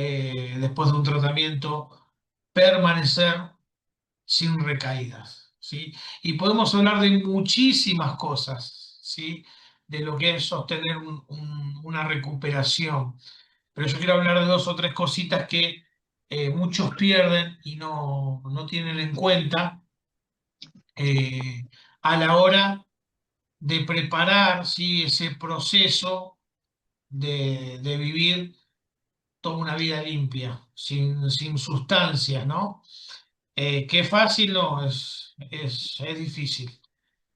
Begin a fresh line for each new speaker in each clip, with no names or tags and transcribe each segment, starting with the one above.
después de un tratamiento, permanecer sin recaídas, ¿sí? Y podemos hablar de muchísimas cosas, ¿sí? De lo que es sostener una recuperación. Pero yo quiero hablar de dos o tres cositas que muchos pierden y no tienen en cuenta eh, a la hora de preparar, ¿sí? Ese proceso de vivir toda una vida limpia, sin sustancias, ¿no? Qué fácil, no, es difícil.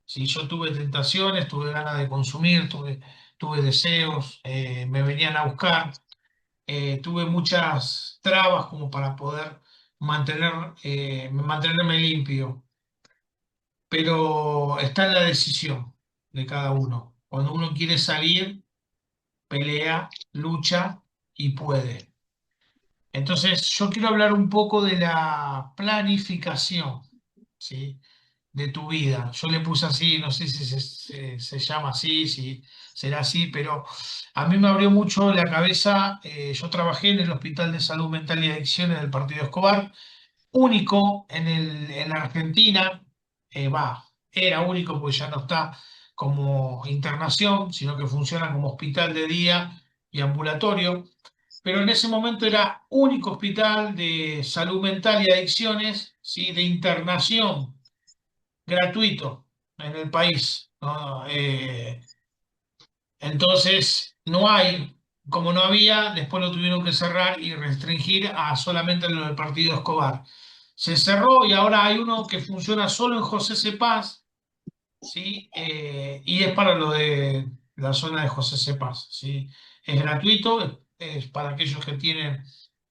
Sí, yo tuve tentaciones, tuve ganas de consumir, tuve deseos, me venían a buscar, tuve muchas trabas como para poder mantenerme limpio, pero está en la decisión de cada uno. Cuando uno quiere salir, pelea, lucha y puede. Entonces, yo quiero hablar un poco de la planificación, ¿sí? De tu vida. Yo le puse así, no sé si se llama así, si será así, pero a mí me abrió mucho la cabeza. Yo trabajé en el Hospital de Salud Mental y Adicciones del Partido Escobar, único en la Argentina, era único porque ya no está como internación, sino que funciona como hospital de día y ambulatorio. Pero en ese momento era único hospital de salud mental y adicciones, ¿sí? De internación gratuito en el país, ¿no? Entonces, no hay, como no había, después lo tuvieron que cerrar y restringir a solamente lo del partido Escobar. Se cerró y ahora hay uno que funciona solo en José Cepaz, ¿sí? Y es para lo de la zona de José Cepaz, ¿sí? Es gratuito, es para aquellos que tienen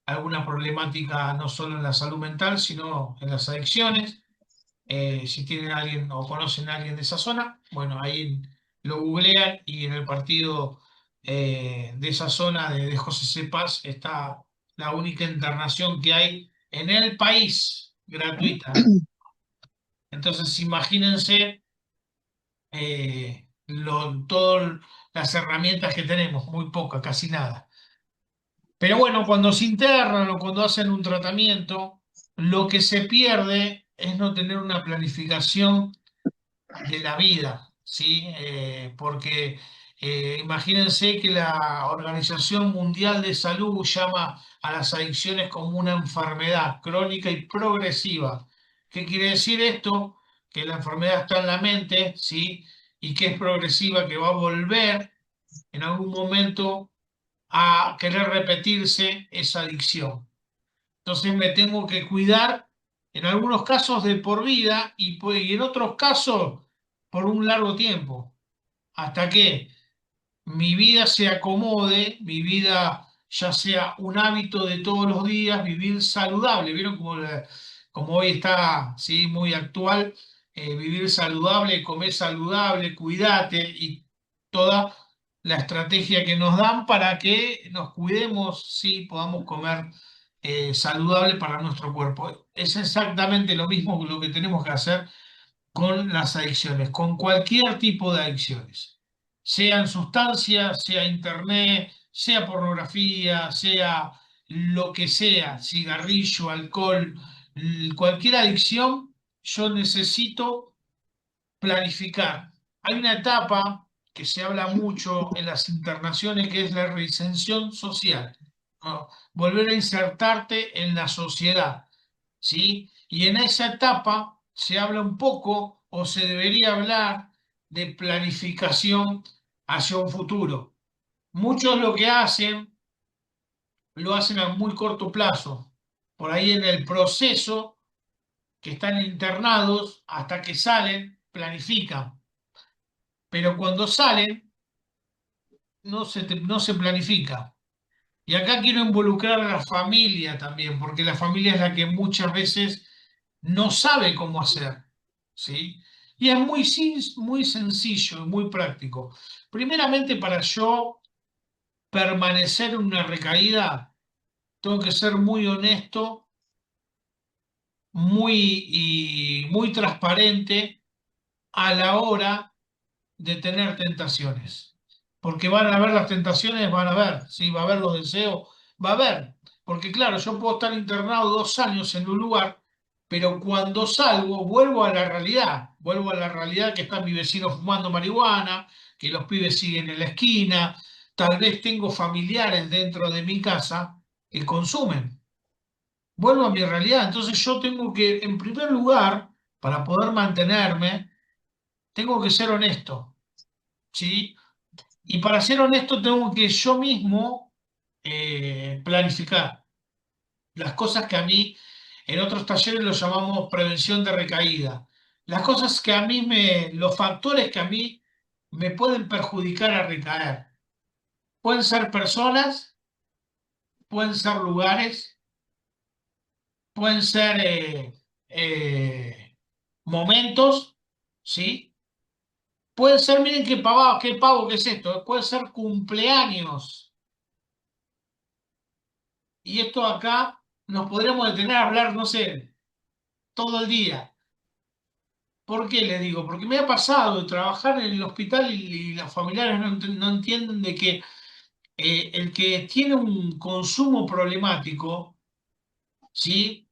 alguna problemática no solo en la salud mental, sino en las adicciones. Si tienen a alguien o conocen a alguien de esa zona, bueno, ahí lo googlean y en el partido de esa zona de José Cepaz está la única internación que hay en el país gratuita. Entonces, imagínense todas las herramientas que tenemos, muy pocas, casi nada. Pero bueno, cuando se internan o cuando hacen un tratamiento, lo que se pierde es no tener una planificación de la vida, ¿sí? Porque imagínense que la Organización Mundial de Salud llama a las adicciones como una enfermedad crónica y progresiva. ¿Qué quiere decir esto? Que la enfermedad está en la mente, ¿sí? Y que es progresiva, que va a volver en algún momento a querer repetirse esa adicción. Entonces me tengo que cuidar en algunos casos de por vida y en otros casos por un largo tiempo, hasta que mi vida se acomode, mi vida ya sea un hábito de todos los días, vivir saludable. ¿Vieron como hoy está, sí, muy actual? Vivir saludable, comer saludable, cuídate y toda la estrategia que nos dan para que nos cuidemos, sí, podamos comer saludable para nuestro cuerpo. Es exactamente lo mismo lo que tenemos que hacer con las adicciones, con cualquier tipo de adicciones, sean sustancias, sea internet, sea pornografía, sea lo que sea, cigarrillo, alcohol, cualquier adicción, yo necesito planificar. Hay una etapa que se habla mucho en las internaciones que es la reinserción social, ¿no? Volver a insertarte en la sociedad, ¿sí? Y en esa etapa se habla un poco o se debería hablar de planificación hacia un futuro. Muchos lo hacen a muy corto plazo. Por ahí en el proceso que están internados hasta que salen, planifican. Pero cuando salen, no se planifica. Y acá quiero involucrar a la familia también, porque la familia es la que muchas veces no sabe cómo hacer, ¿sí? Y es muy sencillo y muy práctico. Primeramente, para yo permanecer en una recaída, tengo que ser muy honesto, muy transparente a la hora de tener tentaciones. Porque van a haber las tentaciones, van a haber, sí, va a haber los deseos, va a haber. Porque claro, yo puedo estar internado 2 años en un lugar, pero cuando salgo vuelvo a la realidad. Vuelvo a la realidad que están mis vecinos fumando marihuana, que los pibes siguen en la esquina, tal vez tengo familiares dentro de mi casa que consumen. Vuelvo a mi realidad. Entonces yo tengo que, en primer lugar, para poder mantenerme, tengo que ser honesto, ¿sí? Y para ser honesto tengo que yo mismo planificar las cosas que a mí, en otros talleres lo llamamos prevención de recaída. Las cosas que a mí los factores que a mí me pueden perjudicar a recaer. Pueden ser personas, pueden ser lugares, pueden ser momentos, ¿sí? Pueden ser, miren qué pavo que es esto, puede ser cumpleaños. Y esto acá nos podríamos detener a hablar, no sé, todo el día. ¿Por qué les digo? Porque me ha pasado de trabajar en el hospital y los familiares no entienden de que el que tiene un consumo problemático, ¿sí?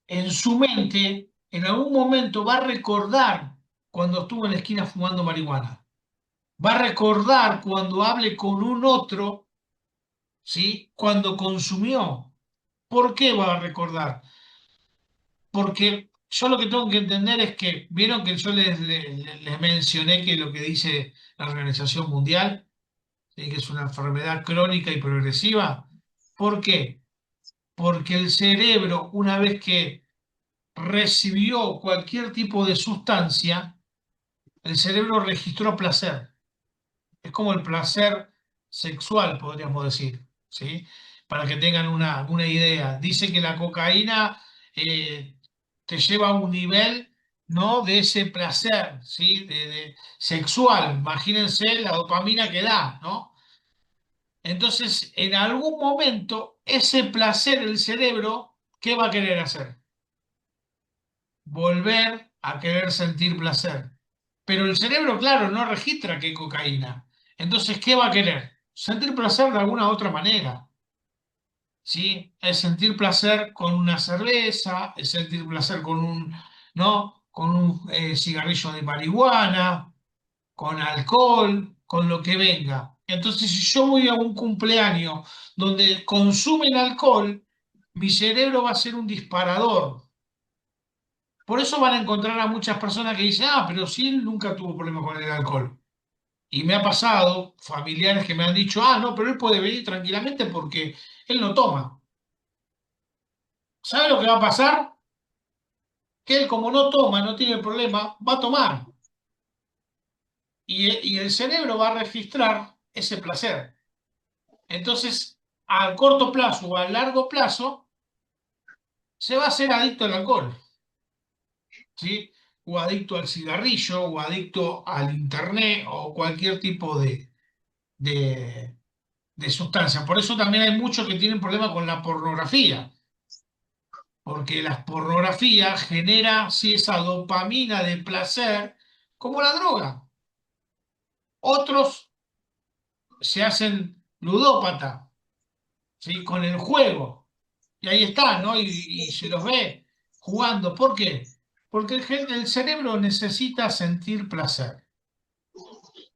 En su mente, en algún momento va a recordar cuando estuvo en la esquina fumando marihuana. Va a recordar cuando hable con un otro, ¿sí? Cuando consumió. ¿Por qué va a recordar? Porque yo lo que tengo que entender es que, vieron que yo les mencioné que lo que dice la Organización Mundial, ¿sí? Que es una enfermedad crónica y progresiva. ¿Por qué? Porque el cerebro, una vez que recibió cualquier tipo de sustancia, el cerebro registró placer. Es como el placer sexual, podríamos decir, ¿sí? Para que tengan una idea. Dice que la cocaína eh, te lleva a un nivel, ¿no? De ese placer, ¿sí? Sexual. Imagínense la dopamina que da, ¿no? Entonces, en algún momento, ese placer, el cerebro, ¿qué va a querer hacer? Volver a querer sentir placer. Pero el cerebro, claro, no registra que hay cocaína. Entonces, ¿qué va a querer? Sentir placer de alguna otra manera, ¿sí? Es sentir placer con una cerveza, es sentir placer con ¿no? Con un cigarrillo de marihuana, con alcohol, con lo que venga. Entonces, si yo voy a un cumpleaños donde consumen alcohol, mi cerebro va a ser un disparador. Por eso van a encontrar a muchas personas que dicen, ah, pero si él nunca tuvo problema con el alcohol. Y me ha pasado familiares que me han dicho, ah, no, pero él puede venir tranquilamente porque él no toma. ¿Sabe lo que va a pasar? Que él como no toma, no tiene problema, va a tomar. Y el cerebro va a registrar ese placer. Entonces, a corto plazo o a largo plazo, se va a hacer adicto al alcohol, ¿sí? O adicto al cigarrillo, o adicto al internet, o cualquier tipo de, de sustancia. Por eso también hay muchos que tienen problemas con la pornografía, porque la pornografía genera, sí, esa dopamina de placer como la droga. Otros se hacen ludópata, ¿sí? Con el juego. Y ahí está, ¿no? Y se los ve jugando. ¿Por qué? Porque el cerebro necesita sentir placer.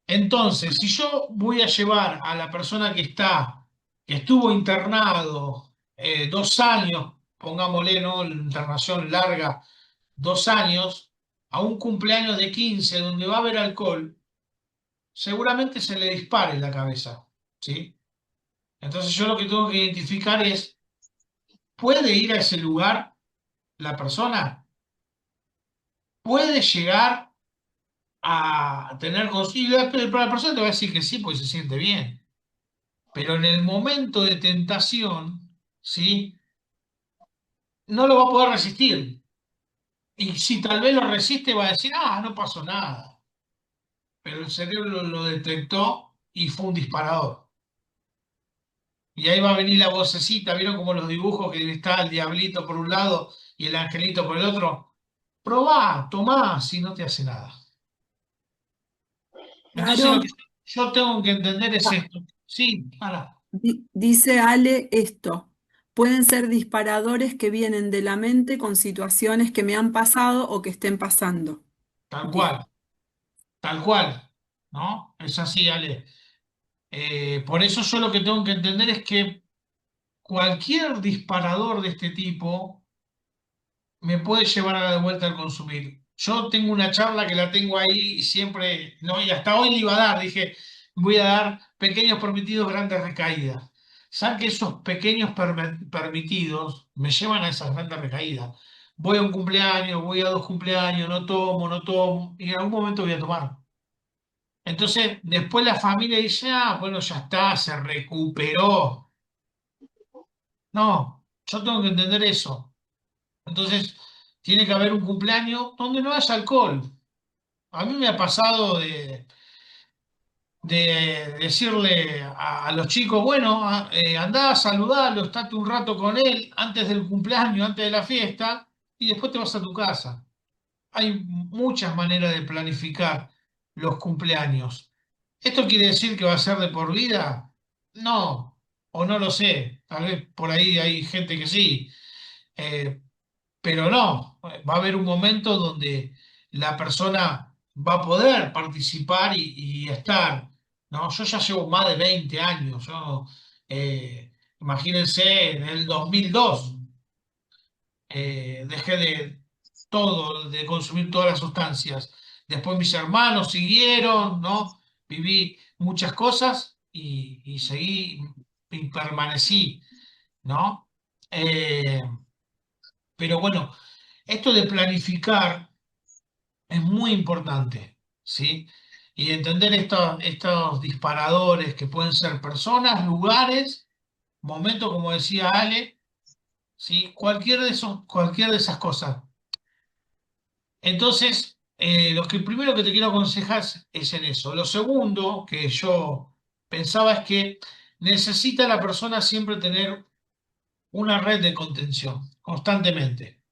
Entonces, si yo voy a llevar a la persona que estuvo internado 2 años, pongámosle, ¿no? La internación larga, 2 años, a un cumpleaños de 15 donde va a haber alcohol, seguramente se le dispare en la cabeza, ¿sí? Entonces yo lo que tengo que identificar es, ¿puede ir a ese lugar la persona? ¿Puede llegar a tener conciencia? Pero la persona te va a decir que sí, porque se siente bien. Pero en el momento de tentación, ¿sí? No lo va a poder resistir. Y si tal vez lo resiste, va a decir, ah, no pasó nada. Pero el cerebro lo detectó y fue un disparador. Y ahí va a venir la vocecita, ¿vieron como los dibujos que está el diablito por un lado y el angelito por el otro? Probá, tomá, si no te hace nada. Entonces lo
Claro,
que yo tengo que entender es esto. Sí, para.
dice Ale esto. Pueden ser disparadores que vienen de la mente con situaciones que me han pasado o que estén pasando.
Tal
Dis-
cual, tal cual, ¿no? Es así, Ale. Por eso yo lo que tengo que entender es que cualquier disparador de este tipo me puede llevar a la de vuelta al consumir. Yo tengo una charla que la tengo ahí y siempre, no, y hasta hoy le iba a dar, dije, voy a dar pequeños permitidos, grandes recaídas. Saben que esos pequeños permitidos me llevan a esas grandes recaídas. Voy a un cumpleaños, voy a dos cumpleaños, no tomo, no tomo, y en algún momento voy a tomar. Entonces, después la familia dice, ah, bueno, ya está, se recuperó. No, yo tengo que entender eso. Entonces, tiene que haber un cumpleaños donde no haya alcohol. A mí me ha pasado de decirle a los chicos, bueno, andá, saludalo, estate un rato con él antes del cumpleaños, antes de la fiesta, y después te vas a tu casa. Hay muchas maneras de planificar los cumpleaños. ¿Esto quiere decir que va a ser de por vida? No, o no lo sé. Tal vez por ahí hay gente que sí. Eh, pero no, va a haber un momento donde la persona va a poder participar y estar, ¿no? Yo ya llevo más de 20 años, imagínense, en el 2002 dejé de todo, de consumir todas las sustancias. Después mis hermanos siguieron, ¿no? Viví muchas cosas y seguí y permanecí, ¿no? Eh, pero bueno, esto de planificar es muy importante, ¿sí? Y entender estos disparadores que pueden ser personas, lugares, momentos, como decía Ale, ¿sí? Cualquier de esas cosas. Entonces, lo que primero que te quiero aconsejar es en eso. Lo segundo que yo pensaba es que necesita la persona siempre tener una red de contención, constantemente.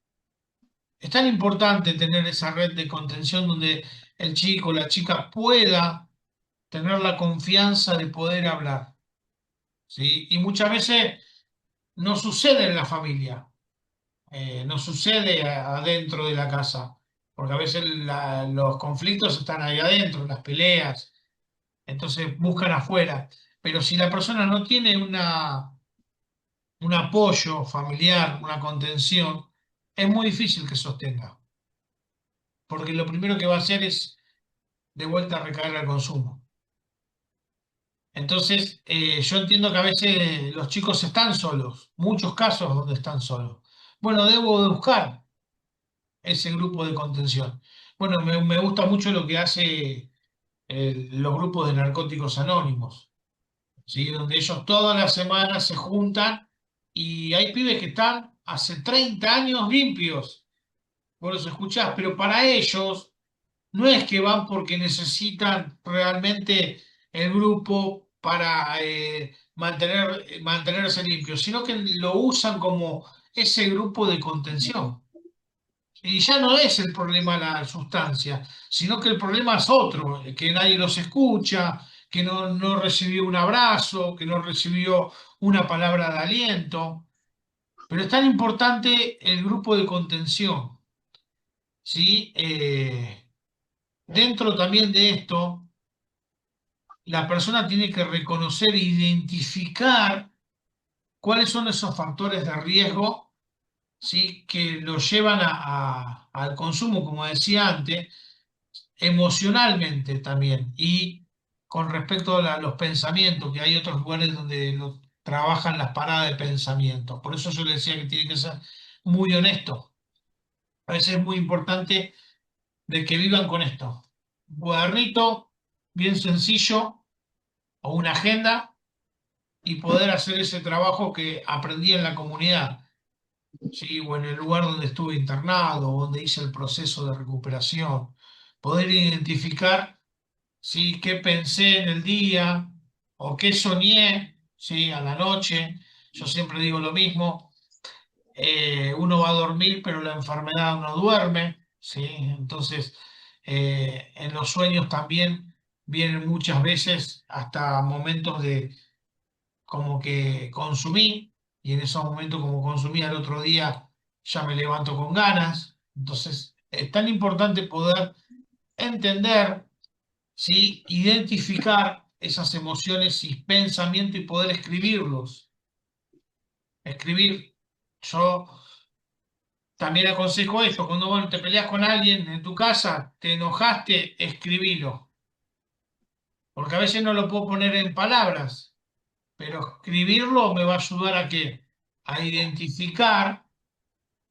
Es tan importante tener esa red de contención donde el chico o la chica pueda tener la confianza de poder hablar, ¿sí? Y muchas veces no sucede en la familia, no sucede adentro de la casa, porque a veces los conflictos están ahí adentro, las peleas, entonces buscan afuera. Pero si la persona no tiene un apoyo familiar, una contención, es muy difícil que sostenga, porque lo primero que va a hacer es de vuelta a recaer al consumo. Entonces, yo entiendo que a veces los chicos están solos, muchos casos donde están solos. Bueno, debo de buscar ese grupo de contención. Bueno, me gusta mucho lo que hace los grupos de narcóticos anónimos, ¿sí? Donde ellos todas las semanas se juntan y hay pibes que están hace 30 años limpios, vos los escuchás, pero para ellos no es que van porque necesitan realmente el grupo para mantenerse limpios, sino que lo usan como ese grupo de contención. Y ya no es el problema la sustancia, sino que el problema es otro, que nadie los escucha, que no recibió un abrazo, que no recibió una palabra de aliento. Pero es tan importante el grupo de contención, ¿sí? Dentro también de esto la persona tiene que reconocer e identificar cuáles son esos factores de riesgo, ¿sí? Que lo llevan al consumo, como decía antes, emocionalmente también. Y con respecto a los pensamientos, que hay otros lugares donde trabajan las paradas de pensamiento. Por eso yo le decía que tiene que ser muy honesto. A veces es muy importante de que vivan con esto. Un cuadernito bien sencillo o una agenda y poder hacer ese trabajo que aprendí en la comunidad, ¿sí? O en el lugar donde estuve internado, o donde hice el proceso de recuperación. Poder identificar, ¿sí? Qué pensé en el día o qué soñé, ¿sí? A la noche. Yo siempre digo lo mismo, uno va a dormir, pero la enfermedad no duerme, ¿sí? Entonces, en los sueños también vienen muchas veces hasta momentos de como que consumí. y en esos momentos como consumía el otro día, ya me levanto con ganas. Entonces, es tan importante poder entender, ¿sí? Identificar esas emociones y pensamientos y poder escribirlos. Escribir. Yo también aconsejo esto, cuando bueno, te peleas con alguien en tu casa, te enojaste, escribilo. Porque a veces no lo puedo poner en palabras, pero escribirlo me va a ayudar a qué? A identificar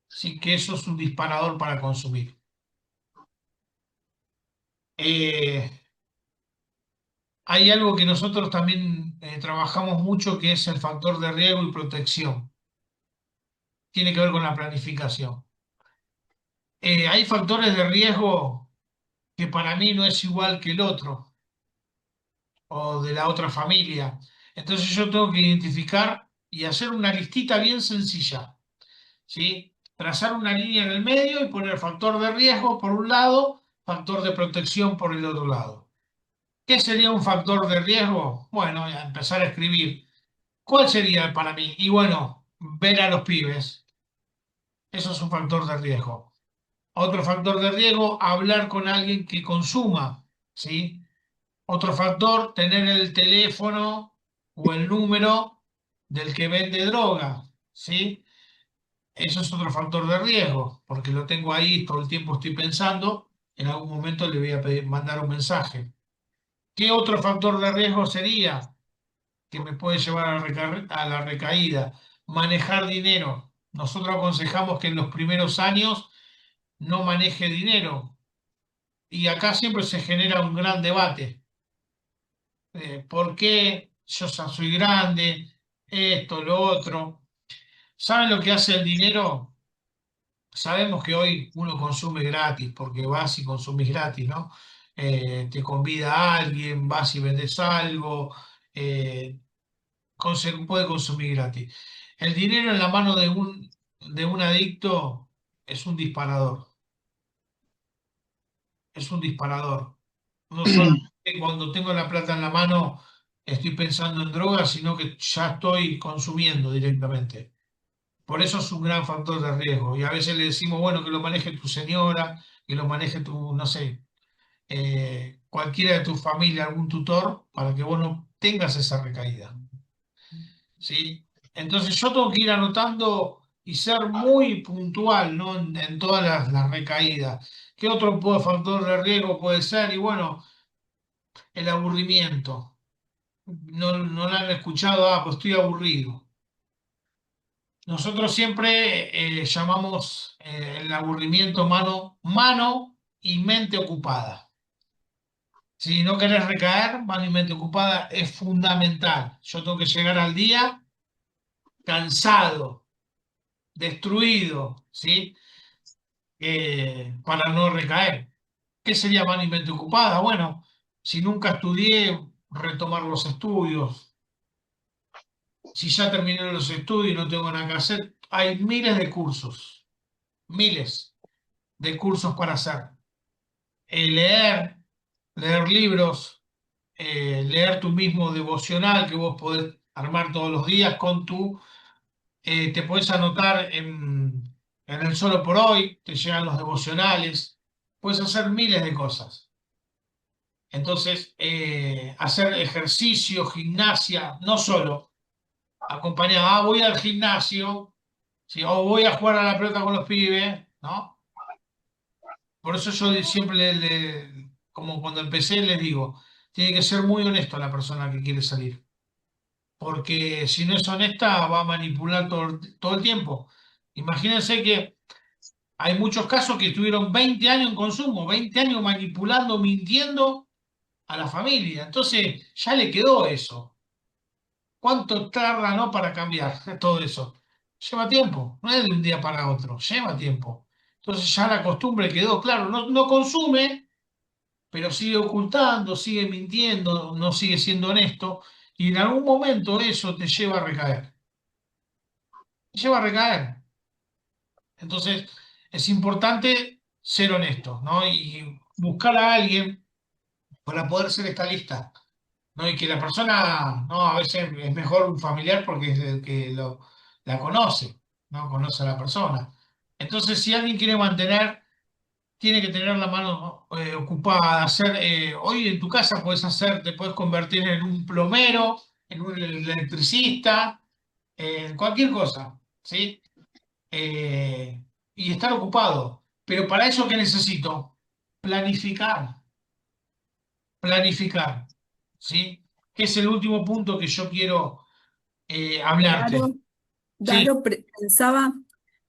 si que eso es un disparador para consumir. Eh, Hay algo que nosotros también trabajamos mucho que es el factor de riesgo y protección. Tiene que ver con la planificación. Hay factores de riesgo que para mí no es igual que el otro o de la otra familia. Entonces yo tengo que identificar y hacer una listita bien sencilla, ¿sí? Trazar una línea en el medio y poner factor de riesgo por un lado, factor de protección por el otro lado. ¿Qué sería un factor de riesgo? Bueno, a empezar a escribir. ¿Cuál sería para mí? Y bueno, ver a los pibes. Eso es un factor de riesgo. Otro factor de riesgo, hablar con alguien que consuma, ¿sí? Otro factor, tener el teléfono o el número del que vende droga, ¿sí? Eso es otro factor de riesgo, porque lo tengo ahí, todo el tiempo estoy pensando, en algún momento le voy a mandar un mensaje. ¿Qué otro factor de riesgo sería que me puede llevar a, a la recaída? Manejar dinero. Nosotros aconsejamos que en los primeros años no maneje dinero. Y acá siempre se genera un gran debate. ¿Por qué yo ya soy grande? Esto, lo otro. ¿Saben lo que hace el dinero? Sabemos que hoy uno consume gratis, porque vas y consumís gratis, ¿no? Te convida a alguien, vas y vendes algo, eh, puede consumir gratis. El dinero en la mano de un adicto es un disparador, es un disparador. No solamente cuando tengo la plata en la mano estoy pensando en drogas, sino que ya estoy consumiendo directamente. Por eso es un gran factor de riesgo. Y a veces le decimos, bueno, que lo maneje tu señora, que lo maneje tu, no sé, cualquiera de tu familia, algún tutor, para que vos no tengas esa recaída. ¿Sí? Entonces yo tengo que ir anotando y ser muy puntual, ¿no? En todas las recaídas. ¿Qué otro factor de riesgo puede ser? Y bueno, el aburrimiento. No, no lo han escuchado, pues estoy aburrido. Nosotros siempre llamamos el aburrimiento mano y mente ocupada. Si no querés recaer, mano y mente ocupada es fundamental. Yo tengo que llegar al día cansado, destruido, ¿sí? Para no recaer. ¿Qué sería mano y mente ocupada? Bueno, si nunca estudié, retomar los estudios. Si ya terminé los estudios y no tengo nada que hacer, hay miles de cursos para hacer. Leer, leer libros, leer tu mismo devocional que vos podés armar todos los días con te podés anotar en el Solo por Hoy, te llegan los devocionales, puedes hacer miles de cosas. Entonces, hacer ejercicio, gimnasia, no solo, acompañado, voy al gimnasio, ¿sí? O voy a jugar a la pelota con los pibes, ¿no? Por eso yo siempre, como cuando empecé, les digo, tiene que ser muy honesto la persona que quiere salir, porque si no es honesta va a manipular todo el tiempo. Imagínense que hay muchos casos que estuvieron 20 años en consumo, 20 años manipulando, mintiendo a la familia. Entonces ya le quedó eso. ¿Cuánto tarda, no, para cambiar todo eso? Lleva tiempo, no es de un día para otro, lleva tiempo. Entonces ya la costumbre quedó, claro, no, no consume, pero sigue ocultando, sigue mintiendo, no sigue siendo honesto, y en algún momento eso te lleva a recaer. Te lleva a recaer. Entonces es importante ser honesto, ¿no? Y buscar a alguien para poder ser esta lista. ¿No? Y que la persona, no, a veces es mejor un familiar porque es el que la conoce, ¿no? Conoce a la persona. Entonces, si alguien quiere mantener, tiene que tener la mano ocupada. Hoy en tu casa puedes hacer, te puedes convertir en un plomero, en un electricista, en cualquier cosa, ¿sí? Y estar ocupado. Pero para eso, ¿qué necesito? Planificar, planificar, ¿sí? Que es el último punto que yo quiero hablarte.
Claro.
Sí,
Claro, pensaba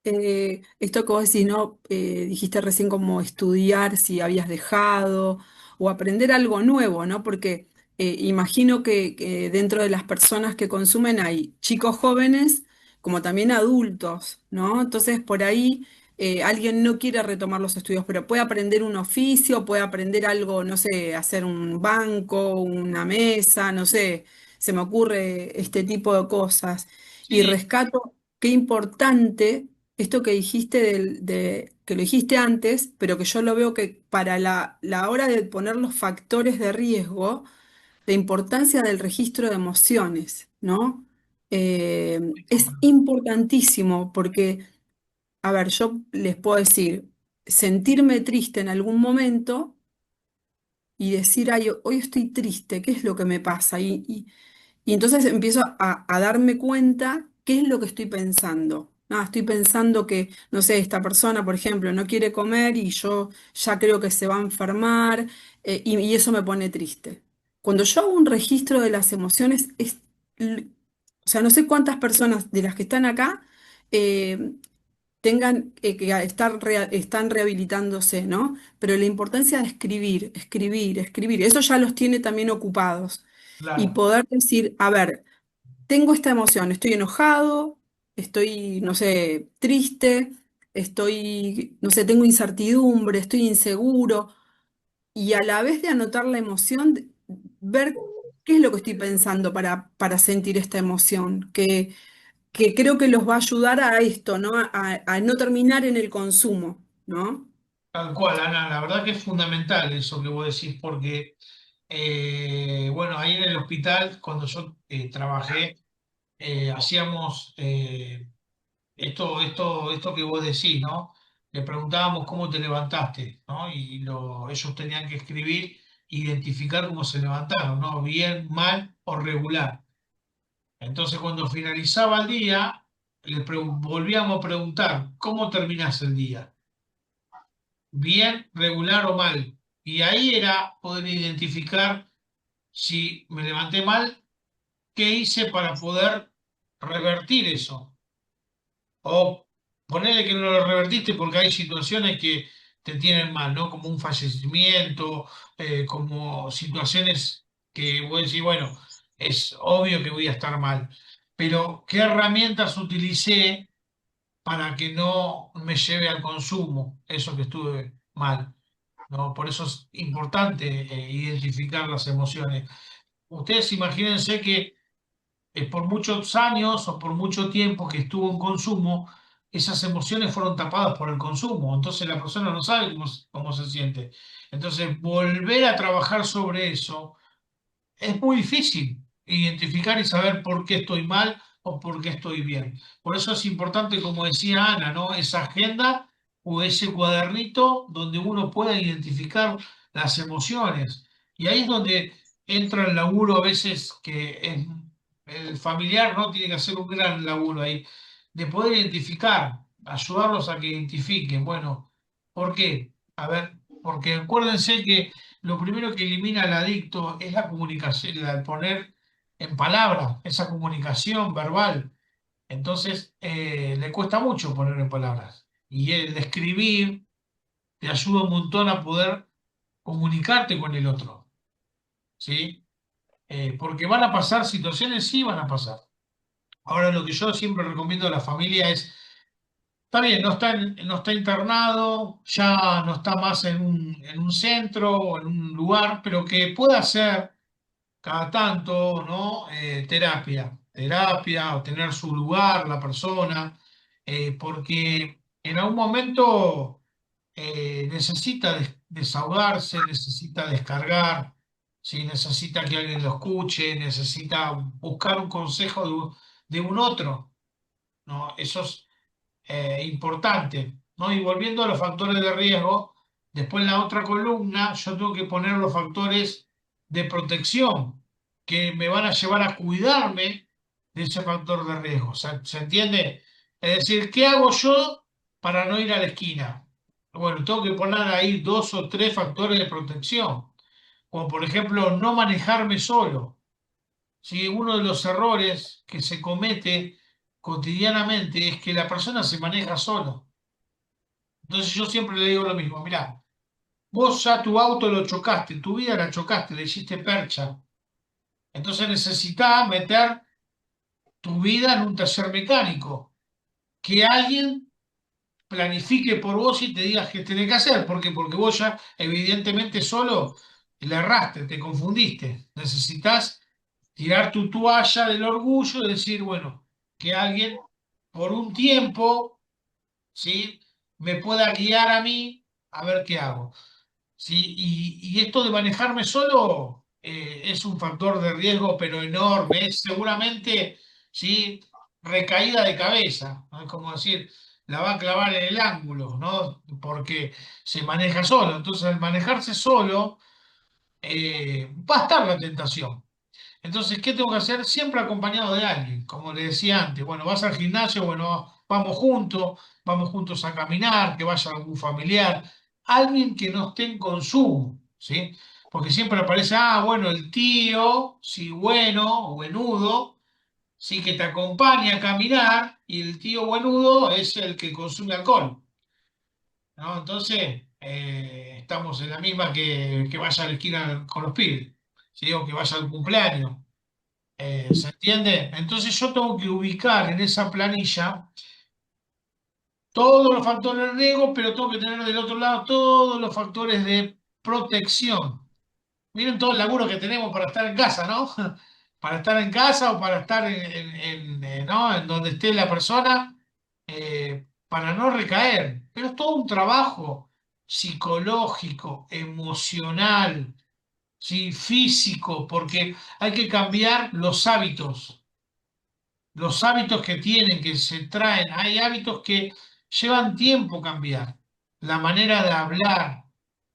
esto que vos decís, ¿no? Dijiste recién como estudiar si habías dejado o aprender algo nuevo, ¿no? Porque imagino que dentro de las personas que consumen hay chicos jóvenes como también adultos, ¿no? Entonces por ahí alguien no quiere retomar los estudios, pero puede aprender un oficio, puede aprender algo, no sé, hacer un banco, una mesa, no sé, se me ocurre este tipo de cosas. Y
sí,
rescato qué importante esto que dijiste que lo dijiste antes, pero que yo lo veo que para la hora de poner los factores de riesgo, la importancia del registro de emociones, ¿no? Es importantísimo porque, a ver, yo les puedo decir, sentirme triste en algún momento y decir, ay, hoy estoy triste, ¿qué es lo que me pasa? Y entonces empiezo a darme cuenta qué es lo que estoy pensando. Ah, estoy pensando que, no sé, esta persona, por ejemplo, no quiere comer y yo ya creo que se va a enfermar, y eso me pone triste. Cuando yo hago un registro de las emociones, o sea, no sé cuántas personas de las que están acá eh, tengan que están rehabilitándose, ¿no? Pero la importancia de escribir, escribir, escribir, eso ya los tiene también ocupados. Y
claro,
poder decir, a ver, tengo esta emoción, estoy enojado, estoy, no sé, triste, estoy, no sé, tengo incertidumbre, estoy inseguro, y a la vez de anotar la emoción, ver qué es lo que estoy pensando para sentir esta emoción, que creo que los va a ayudar a esto, ¿no? A no terminar en el consumo, ¿no?
tal cual, Ana. La verdad que es fundamental eso que vos decís, porque, bueno, ahí en el hospital, cuando yo trabajé, hacíamos esto que vos decís, ¿no? Le preguntábamos cómo te levantaste, ¿no? Y ellos tenían que escribir, identificar cómo se levantaron, ¿no? Bien, mal o regular. Entonces, cuando finalizaba el día, volvíamos a preguntar, ¿cómo terminás el día? ¿Bien, regular o mal? Y ahí era poder identificar si me levanté mal, qué hice para poder revertir eso. O ponerle que no lo revertiste porque hay situaciones que te tienen mal, ¿no? Como un fallecimiento, como situaciones que vos decís, bueno, es obvio que voy a estar mal. Pero, ¿qué herramientas utilicé para que no me lleve al consumo eso que estuve mal? ¿No? Por eso es importante identificar las emociones. Ustedes imagínense que por muchos años o por mucho tiempo que estuvo en consumo, esas emociones fueron tapadas por el consumo. Entonces la persona no sabe cómo se siente. Entonces, volver a trabajar sobre eso es muy difícil identificar y saber por qué estoy mal o por qué estoy bien. Por eso es importante, como decía Ana, ¿no? Esa agenda o ese cuadernito donde uno pueda identificar las emociones. Y ahí es donde entra el laburo a veces que es el familiar, ¿no? Tiene que hacer un gran laburo ahí, de poder identificar, ayudarlos a que identifiquen, bueno, ¿por qué? A ver, porque acuérdense que lo primero que elimina al adicto es la comunicación, el poner en palabras esa comunicación verbal. Entonces, le cuesta mucho poner en palabras. Y el escribir te ayuda un montón a poder comunicarte con el otro, ¿sí? Porque van a pasar situaciones, sí van a pasar. Ahora, lo que yo siempre recomiendo a la familia es, está bien, no está internado, ya no está más en un centro o en un lugar, pero que pueda hacer cada tanto, ¿no? Terapia, o tener su lugar, la persona, porque en algún momento necesita desahogarse, necesita descargar, ¿sí? Necesita que alguien lo escuche, necesita buscar un consejo de un otro. ¿no? Eso es importante, ¿no? Y volviendo a los factores de riesgo, después en la otra columna yo tengo que poner los factores de protección que me van a llevar a cuidarme de ese factor de riesgo. ¿Se entiende? Es decir, ¿qué hago yo para no ir a la esquina? Bueno, tengo que poner ahí dos o tres factores de protección, como por ejemplo no manejarme solo. ¿Sí? Uno de los errores que se comete cotidianamente es que la persona se maneja solo. Entonces yo siempre le digo lo mismo, mirá, vos ya tu auto lo chocaste, tu vida la chocaste, le hiciste percha. Entonces necesitás meter tu vida en un taller mecánico, que alguien planifique por vos y te digas qué tenés que hacer. ¿Por qué? Porque vos ya evidentemente solo le erraste, te confundiste. Necesitas tirar tu toalla del orgullo y decir, bueno, que alguien por un tiempo, ¿sí? me pueda guiar a mí a ver qué hago. ¿Sí? Y esto de manejarme solo es un factor de riesgo, pero enorme. Es seguramente, ¿sí? recaída de cabeza, ¿no? Es como decir, la va a clavar en el ángulo, ¿no? Porque se maneja solo. Entonces, al manejarse solo, va a estar la tentación. Entonces, ¿qué tengo que hacer? Siempre acompañado de alguien, como le decía antes. Bueno, vas al gimnasio, bueno, vamos juntos a caminar, que vaya algún familiar, alguien que no esté en consumo, ¿sí? Porque siempre aparece, ah, bueno, el tío, sí, bueno, o buenudo, sí, que te acompaña a caminar, y el tío buenudo es el que consume alcohol, ¿no? Entonces, estamos en la misma que vaya a la esquina con los pibes, ¿sí? O que vaya al cumpleaños. ¿Se entiende? Entonces yo tengo que ubicar en esa planilla todos los factores de riesgo, pero tengo que tener del otro lado todos los factores de protección. Miren todo el laburo que tenemos para estar en casa, ¿no? Para estar en casa o para estar ¿no? en donde esté la persona, para no recaer. Pero es todo un trabajo psicológico, emocional, ¿sí? Físico, porque hay que cambiar los hábitos que tienen, que se traen. Hay hábitos que llevan tiempo cambiar. La manera de hablar,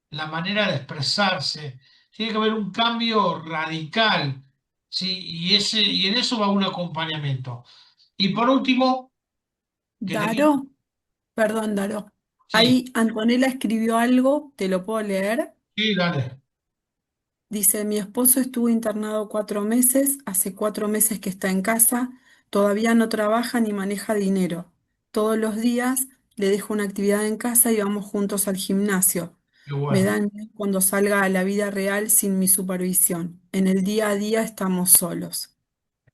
la manera de expresarse. Tiene que haber un cambio radical, ¿sí? Y en eso va un acompañamiento. Y por último, que te quiero...
Daro, perdón, Daro.
Sí,
Ahí Antonella escribió algo, ¿te lo puedo leer?
sí, dale.
Dice, mi esposo estuvo internado 4 meses, hace 4 meses que está en casa, todavía no trabaja ni maneja dinero. Todos los días le dejo una actividad en casa y vamos juntos al gimnasio.
Qué
Me
bueno.
da miedo cuando salga a la vida real sin mi supervisión. En el día a día estamos solos.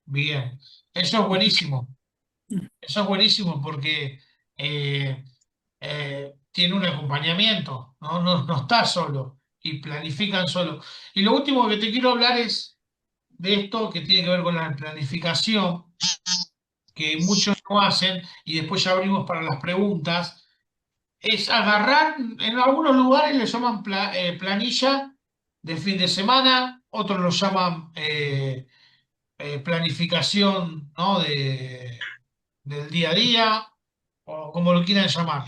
Bien. Eso es buenísimo. Eso es buenísimo porque eh, tiene un acompañamiento, ¿no? No está solo y planifican solo. Y lo último que te quiero hablar es de esto que tiene que ver con la planificación, que muchos no hacen, y después ya abrimos para las preguntas, es agarrar, en algunos lugares le llaman planilla de fin de semana, otros lo llaman planificación, ¿no? del día a día, o como lo quieran llamar.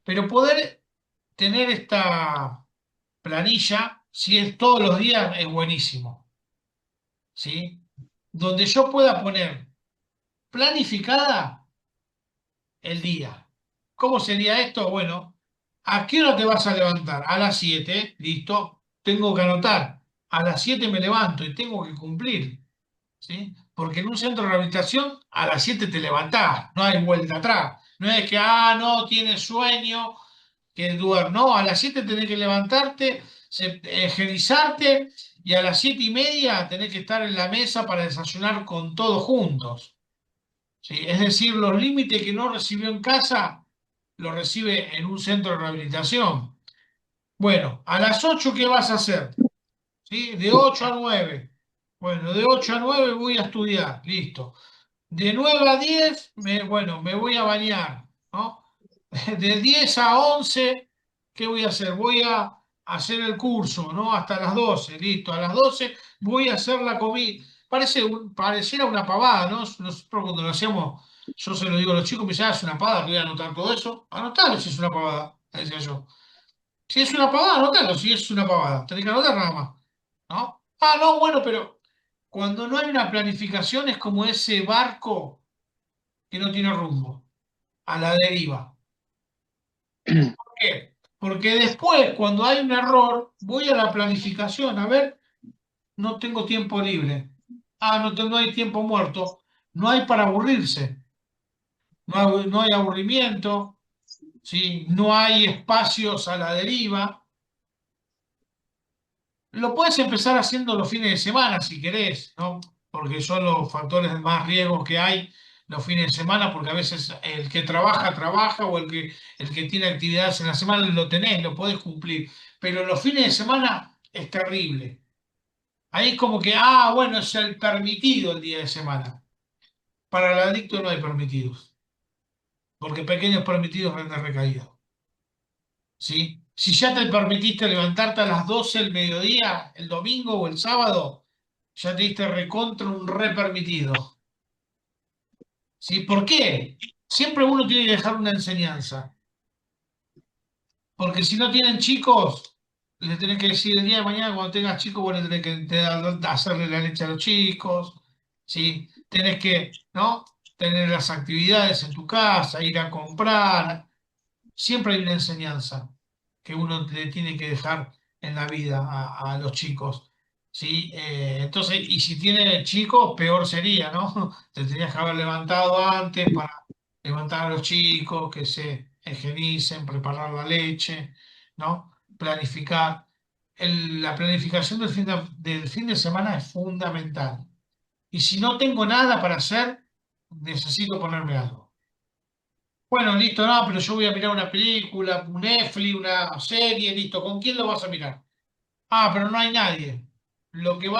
Pero poder tener esta planilla, si es todos los días, es buenísimo, ¿sí? Donde yo pueda poner planificada el día. ¿Cómo sería esto? Bueno, ¿a qué hora te vas a levantar? A las 7, listo, tengo que anotar. A las 7 me levanto y tengo que cumplir, ¿sí? Porque en un centro de rehabilitación a las 7 te levantás, no hay vuelta atrás. No es que, ah, no, tienes sueño, que duerme. No, a las 7 tenés que levantarte, higienizarte y a las 7:30 tenés que estar en la mesa para desayunar con todos juntos. ¿Sí? Es decir, los límites que no recibió en casa, los recibe en un centro de rehabilitación. Bueno, a las 8, ¿qué vas a hacer? ¿Sí? De 8 a 9. Bueno, de 8 a 9 voy a estudiar, listo. De 9 a 10, bueno, me voy a bañar, ¿no? De 10 a 11, ¿qué voy a hacer? Voy a hacer el curso, ¿no? Hasta las 12, listo. A las 12 voy a hacer la comida. Pareciera una pavada, ¿no? Nosotros cuando lo hacíamos Yo se lo digo a los chicos, me dicen, ah, es una pavada que voy a anotar todo eso. Anotalo si es una pavada, le decía yo. Si es una pavada, anotalo, si es una pavada. Tenés que anotar nada más. ¿No? Ah, no, bueno, pero cuando no hay una planificación es como ese barco que no tiene rumbo, a la deriva. ¿Por qué? Porque después, cuando hay un error, voy a la planificación. A ver, no tengo tiempo libre. Ah, no hay tiempo muerto. No hay para aburrirse. No hay aburrimiento, ¿sí? No hay espacios a la deriva. Lo puedes empezar haciendo los fines de semana si querés, ¿no? Porque son los factores de más riesgo que hay los fines de semana, porque a veces el que trabaja, trabaja, o el que tiene actividades en la semana lo tenés, lo podés cumplir. Pero los fines de semana es terrible. Ahí es como que, ah, bueno, es el permitido el día de semana. Para el adicto no hay permitidos, porque pequeños permitidos renden recaído. ¿Sí? Si ya te permitiste levantarte a las 12 del mediodía, el domingo o el sábado, ya te diste recontra un re permitido. ¿Sí? ¿Por qué? Siempre uno tiene que dejar una enseñanza. Porque si no tienen chicos, le tenés que decir el día de mañana cuando tengas chicos, vos le tenés que hacerle la leche a los chicos. ¿Sí? Tenés que, ¿no? Tener las actividades en tu casa, ir a comprar. Siempre hay una enseñanza que uno le tiene que dejar en la vida a los chicos, ¿sí? Entonces, y si tiene chicos, peor sería, ¿no? Te tenías que haber levantado antes para levantar a los chicos, que se higienicen, preparar la leche, ¿no? Planificar. La planificación del fin de semana es fundamental. Y si no tengo nada para hacer, necesito ponerme algo. Bueno, listo, no, pero yo voy a mirar una película, un Netflix, una serie, listo. ¿Con quién lo vas a mirar? Ah, pero no hay nadie. Lo que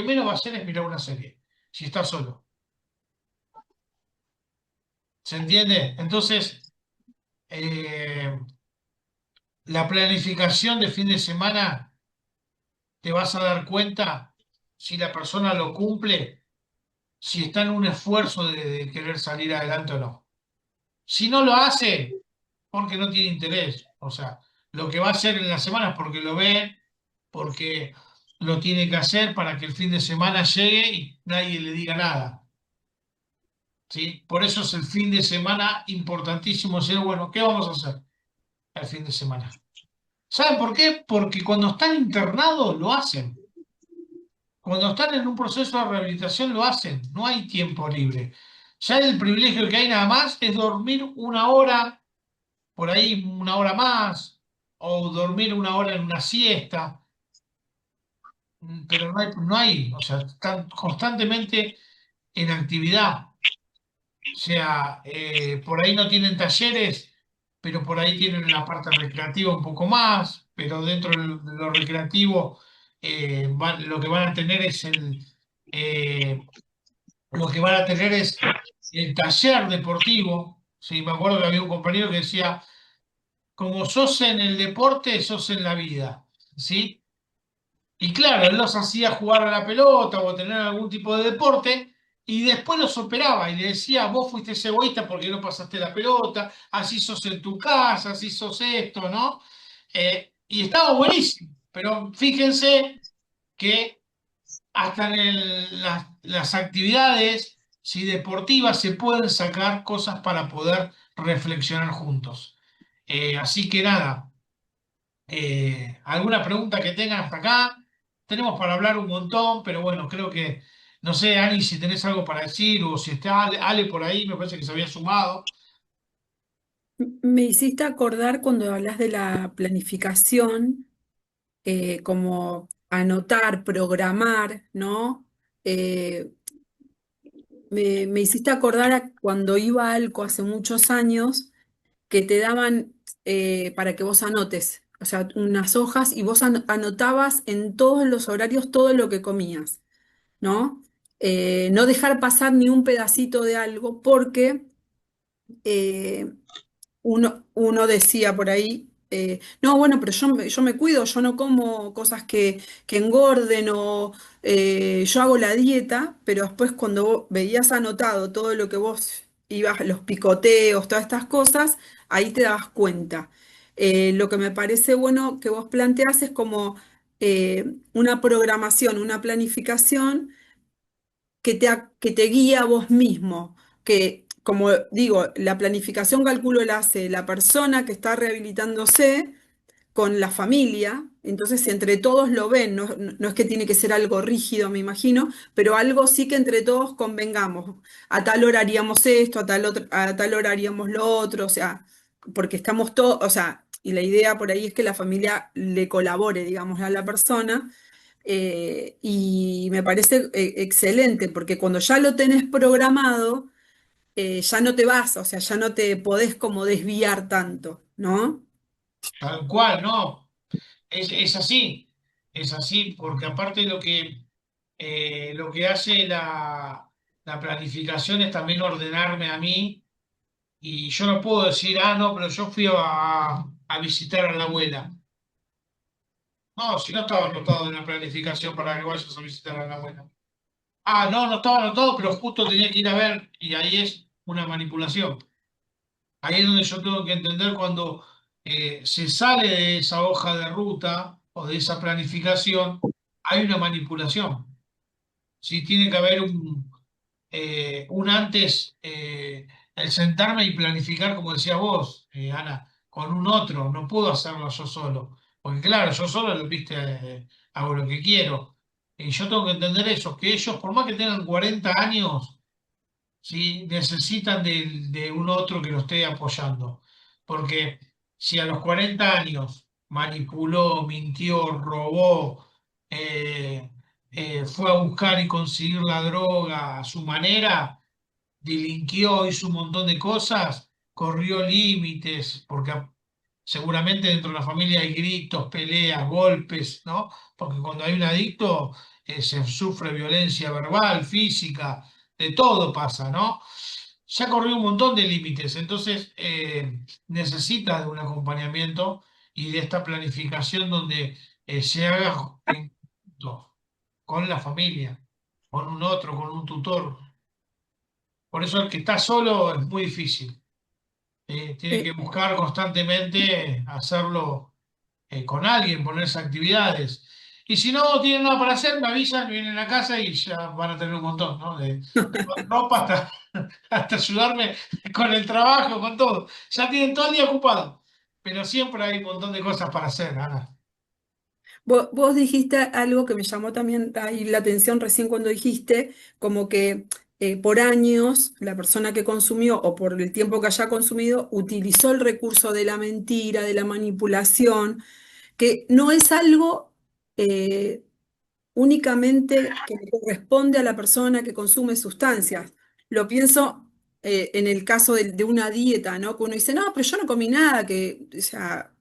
menos va a hacer es mirar una serie, si estás solo. ¿Se entiende? Entonces, eh, la planificación de fin de semana te vas a dar cuenta si la persona lo cumple, si está en un esfuerzo de querer salir adelante o no. Si no lo hace, porque no tiene interés. O sea, lo que va a hacer en la semana es porque lo ve, porque lo tiene que hacer para que el fin de semana llegue y nadie le diga nada. ¿Sí? Por eso es el fin de semana importantísimo decir, bueno, ¿qué vamos a hacer el fin de semana? ¿Saben por qué? Porque cuando están internados lo hacen. Cuando están en un proceso de rehabilitación lo hacen. No hay tiempo libre. Ya el privilegio que hay nada más es dormir una hora, por ahí una hora más, o dormir una hora en una siesta. Pero no hay, o sea, están constantemente en actividad. O sea, por ahí no tienen talleres, pero por ahí tienen la parte recreativa un poco más, pero dentro de lo recreativo lo que van a tener es eh, lo que van a tener es el taller deportivo. Sí, me acuerdo que había un compañero que decía, como sos en el deporte, sos en la vida. ¿Sí? Y claro, él los hacía jugar a la pelota o tener algún tipo de deporte y después los operaba y le decía, vos fuiste ese egoísta porque no pasaste la pelota, así sos en tu casa, así sos esto, ¿no? Y estaba buenísimo, pero fíjense que hasta en las actividades si deportivas se pueden sacar cosas para poder reflexionar juntos. Así que nada. ¿Alguna pregunta que tengan hasta acá? Tenemos para hablar un montón, pero bueno, creo que, no sé, Ani, si tenés algo para decir o si está Ale por ahí, me parece que se había sumado.
Me hiciste acordar cuando hablas de la planificación, como anotar, programar, ¿no? Eh, me hiciste acordar a cuando iba a Alco hace muchos años, que te daban para que vos anotes, o sea, unas hojas y vos anotabas en todos los horarios todo lo que comías, ¿no? No dejar pasar ni un pedacito de algo porque eh, uno decía por ahí, no, bueno, pero yo me cuido, yo no como cosas que engorden o yo hago la dieta, pero después cuando vos veías anotado todo lo que vos ibas, los picoteos, todas estas cosas, ahí te dabas cuenta. Lo que me parece bueno que vos planteás es como una programación, una planificación que te guía a vos mismo, que como digo, la planificación calculo la hace la persona que está rehabilitándose con la familia, entonces si entre todos lo ven, no es que tiene que ser algo rígido, me imagino, pero algo sí que entre todos convengamos. A tal hora haríamos esto, a tal hora haríamos lo otro, o sea, porque estamos todos, o sea, y la idea por ahí es que la familia le colabore, digamos, a la persona. Y me parece excelente, porque cuando ya lo tenés programado, ya no te vas, o sea, ya no te podés como desviar tanto, ¿no?
Tal cual, ¿no? Es así, porque aparte lo que hace la planificación es también ordenarme a mí y yo no puedo decir, ah, no, pero yo fui a visitar a la abuela. No, si no estaba anotado en la planificación para que vayas a visitar a la abuela. Ah, no, no estaba anotado, pero justo tenía que ir a ver y ahí es una manipulación. Ahí es donde yo tengo que entender cuando se sale de esa hoja de ruta o de esa planificación, hay una manipulación. Sí, tiene que haber un antes, el sentarme y planificar, como decía vos, Ana, con un otro, no puedo hacerlo yo solo. Porque claro, yo solo, viste, hago lo que quiero. Y yo tengo que entender eso, que ellos, por más que tengan 40 años, ¿sí? Necesitan de un otro que lo esté apoyando. Porque si a los 40 años manipuló, mintió, robó, eh, fue a buscar y conseguir la droga a su manera, delinquió, hizo un montón de cosas, corrió límites, porque seguramente dentro de la familia hay gritos, peleas, golpes, ¿no? Porque cuando hay un adicto se sufre violencia verbal, física, de todo pasa, ¿no? Ya corrió un montón de límites, entonces necesita de un acompañamiento y de esta planificación donde se haga en conjunto, con la familia, con un otro, con un tutor. Por eso el que está solo es muy difícil. Tiene que
Eh,
buscar constantemente hacerlo con alguien, ponerse actividades. Y si no tienen nada para hacer, me avisan, vienen a casa y ya van a tener un montón, ¿no? De ropa hasta, hasta ayudarme con el trabajo, con todo. Ya tienen todo el día ocupado. Pero siempre hay un montón de cosas para hacer, Ana.
vos dijiste algo que me llamó también ahí la atención recién cuando dijiste, como que por años la persona que consumió o por el tiempo que haya consumido utilizó el recurso de la mentira, de la manipulación, que no es algo eh, únicamente que le corresponde a la persona que consume sustancias. Lo pienso en el caso de una dieta, ¿no? Que uno dice, no, pero yo no comí nada, que, o sea,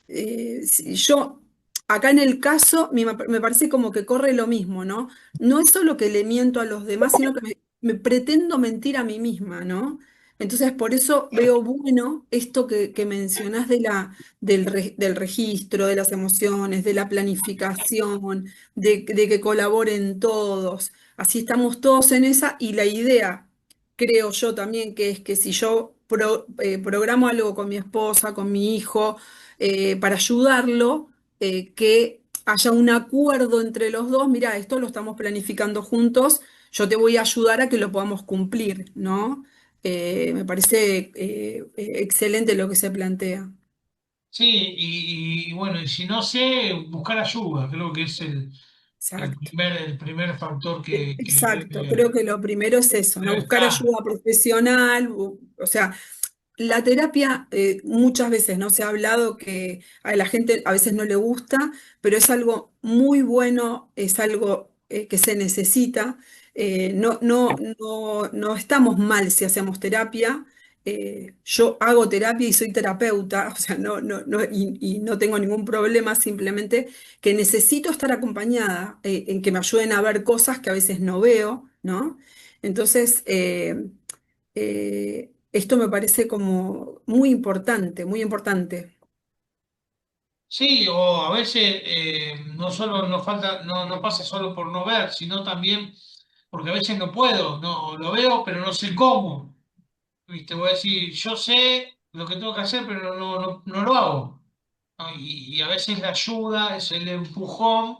yo, acá en el caso, me parece como que corre lo mismo, ¿no? No es solo que le miento a los demás, sino que me pretendo mentir a mí misma, ¿no? Entonces, por eso veo bueno esto que mencionás del registro, de las emociones, de la planificación, de que colaboren todos. Así estamos todos en esa y la idea, creo yo también, que es que si yo programo algo con mi esposa, con mi hijo, para ayudarlo, que haya un acuerdo entre los dos, mira, esto lo estamos planificando juntos, yo te voy a ayudar a que lo podamos cumplir, ¿no? Me parece excelente lo que se plantea.
Sí, y bueno, y si no sé, buscar ayuda, creo que es
Exacto.
el primer factor que
Exacto, creo que lo primero es eso, ¿no?
debe
Buscar
estar.
ayuda profesional, o sea, la terapia muchas veces no se ha hablado que a la gente a veces no le gusta, pero es algo muy bueno, es algo que se necesita. No estamos mal si hacemos terapia. Yo hago terapia y soy terapeuta, o sea, y no tengo ningún problema, simplemente que necesito estar acompañada, en que me ayuden a ver cosas que a veces no veo, ¿no? Entonces, esto me parece como muy importante, muy importante.
Sí, o a veces no solo nos falta, no pasa solo por no ver, sino también porque a veces no puedo, no lo veo, pero no sé cómo. viste, voy a decir, yo sé lo que tengo que hacer, pero no lo hago. ¿No? Y a veces la ayuda es el empujón